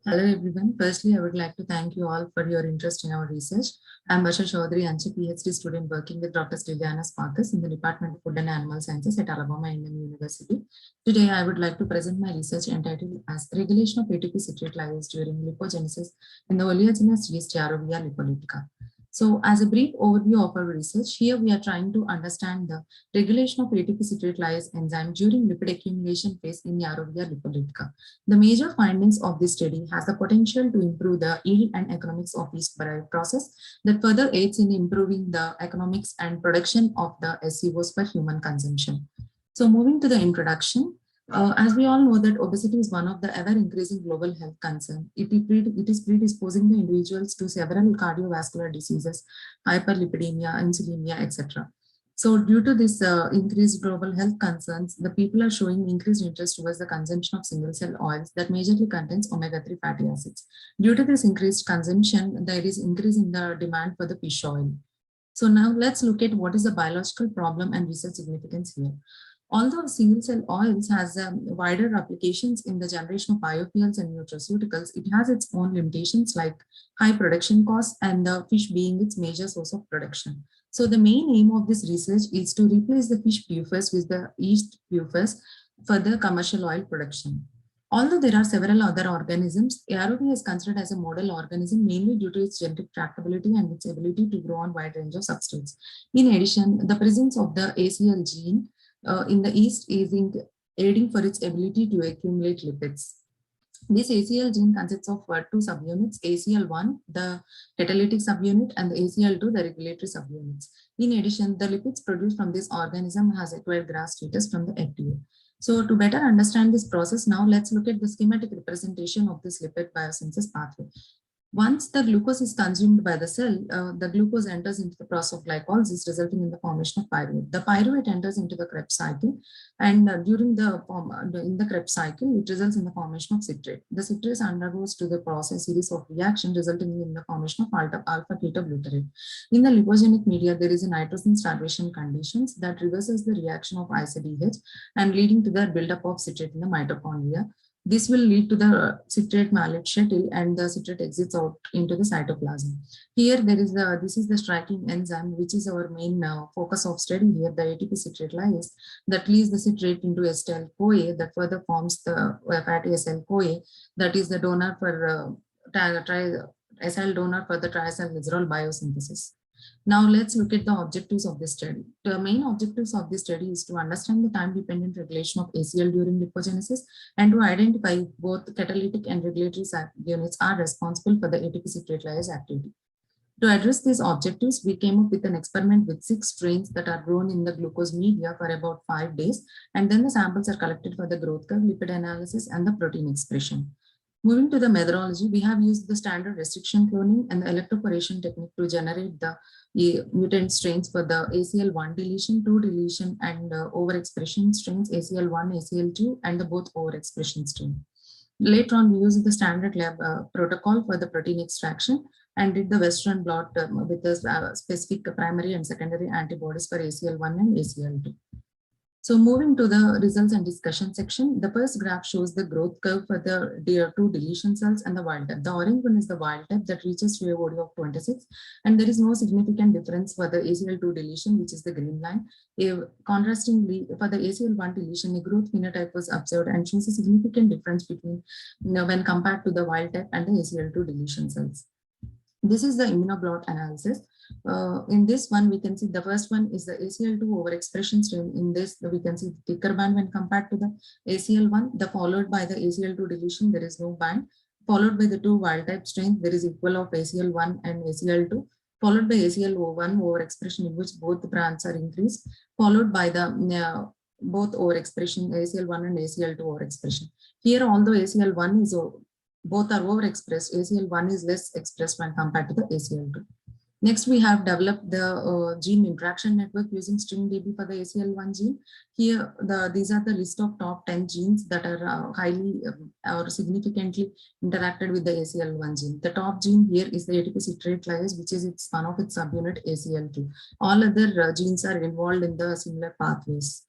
Hello everyone. Firstly, I would like to thank you all for your interest in our research. I am VarshaAnche, PhD student working with Dr. Steliana Sparkus in the Department of Food and Animal Sciences at Alabama Indian University. Today, I would like to present my research entitled as Regulation of ATP citrate lyase during lipogenesis in the oleaginous yeast Yarrowia Lipolytica. So, as a brief overview of our research, here we are trying to understand the regulation of ATP citrate lyase enzyme during lipid accumulation phase in Yarrowia Lipolytica. The major findings of this study has the potential to improve the yield and economics of yeast process that further aids in improving the economics and production of the SCOs for human consumption. So moving to the introduction, as we all know that obesity is one of the ever-increasing global health concern. It is predisposing the individuals to several cardiovascular diseases, hyperlipidemia, insulinemia, etc. So due to this increased global health concerns, the people are showing increased interest towards the consumption of single cell oils that majorly contains omega-3 fatty acids. Due to this increased consumption, there is increase in the demand for the fish oil. So now let's look at what is the biological problem and research significance here. Although single cell oils has wider applications in the generation of biofuels and nutraceuticals, it has its own limitations like high production costs and the fish being its major source of production. So the main aim of this research is to replace the fish pufers with the yeast pufers for the commercial oil production. Although there are several other organisms, Yarrowia is considered as a model organism mainly due to its genetic tractability and its ability to grow on a wide range of substrates. In addition, the presence of the ACL gene in the yeast is aiding for its ability to accumulate lipids. This ACL gene consists of two subunits, ACL1, the catalytic subunit, and the ACL2, the regulatory subunits. In addition, the lipids produced from this organism has acquired GRAS status from the FDA. So to better understand this process, now let's look at the schematic representation of this lipid biosynthesis pathway. Once the glucose is consumed by the cell, the glucose enters into the process of glycolysis, resulting in the formation of pyruvate. The pyruvate enters into the Krebs cycle, and during the in the Krebs cycle, it results in the formation of citrate. The citrate undergoes to the process series of reaction, resulting in the formation of alpha-ketoglutarate. In the lipogenic media, there is a nitrogen starvation conditions that reverses the reaction of ICDH and leading to the buildup of citrate in the mitochondria. This will lead to the citrate malate shuttle and the citrate exits out into the cytoplasm. Here, this is the striking enzyme, which is our main focus of study here, the ATP citrate lyase that leads the citrate into acetyl-CoA that further forms the fatty acetyl-CoA that is the donor for acyl donor for the triacylglycerol biosynthesis. Now let's look at the objectives of this study. The main objectives of this study is to understand the time-dependent regulation of ACL during lipogenesis and to identify both catalytic and regulatory units are responsible for the ATP citrate lyase activity. To address these objectives, we came up with an experiment with 6 strains that are grown in the glucose media for about 5 days, and then the samples are collected for the growth curve, lipid analysis, and the protein expression. Moving to the methodology, we have used the standard restriction cloning and the electroporation technique to generate the mutant strains for the ACL1 deletion, 2 deletion, and overexpression strains, ACL1, ACL2, and the both overexpression strain. Later on, we used the standard lab protocol for the protein extraction and did the Western blot with the specific primary and secondary antibodies for ACL1 and ACL2. So moving to the results and discussion section, the first graph shows the growth curve for the two deletion cells and the wild type. The orange one is the wild type that reaches to a OD of 26, and there is no significant difference for the ACL2 deletion, which is the green line. Contrastingly, for the ACL1 deletion, a growth phenotype was observed and shows a significant difference between when compared to the wild type and the ACL2 deletion cells. This is the immunoblot analysis. In this one, we can see the first one is the ACL2 overexpression strain. In this, we can see the thicker band when compared to the ACL1, followed by the ACL2 deletion, there is no band, followed by the 2 wild type strains, there is equal of ACL1 and ACL2, followed by ACL1 overexpression in which both the brands are increased, followed by the both overexpression, ACL1 and ACL2 overexpression. Here, although ACL1 is both are overexpressed, ACL1 is less expressed when compared to the ACL2. Next, we have developed the gene interaction network using StringDB for the ACL1 gene. Here, these are the list of top 10 genes that are highly or significantly interacted with the ACL1 gene. The top gene here is the ATP citrate lyase, which is one of its subunit ACL2. All other genes are involved in the similar pathways.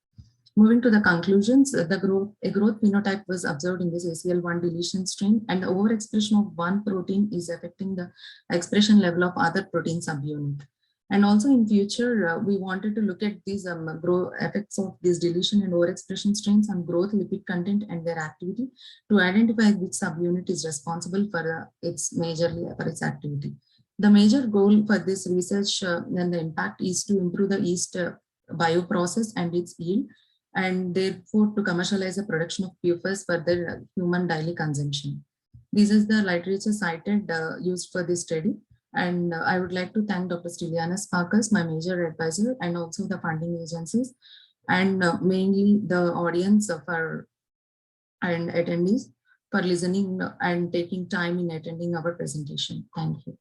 Moving to the conclusions, a growth phenotype was observed in this ACL1 deletion strain, and the overexpression of one protein is affecting the expression level of other protein subunit. And also in future, we wanted to look at these effects of this deletion and overexpression strains on growth, lipid content, and their activity to identify which subunit is responsible for its activity. The major goal for this research and the impact is to improve the yeast bioprocess and its yield, and therefore to commercialize the production of PFAS for their human daily consumption. This is the literature cited used for this study. And I would like to thank Dr. Stiliana Sparkus, my major advisor, and also the funding agencies, and mainly the audience and attendees for listening and taking time in attending our presentation. Thank you.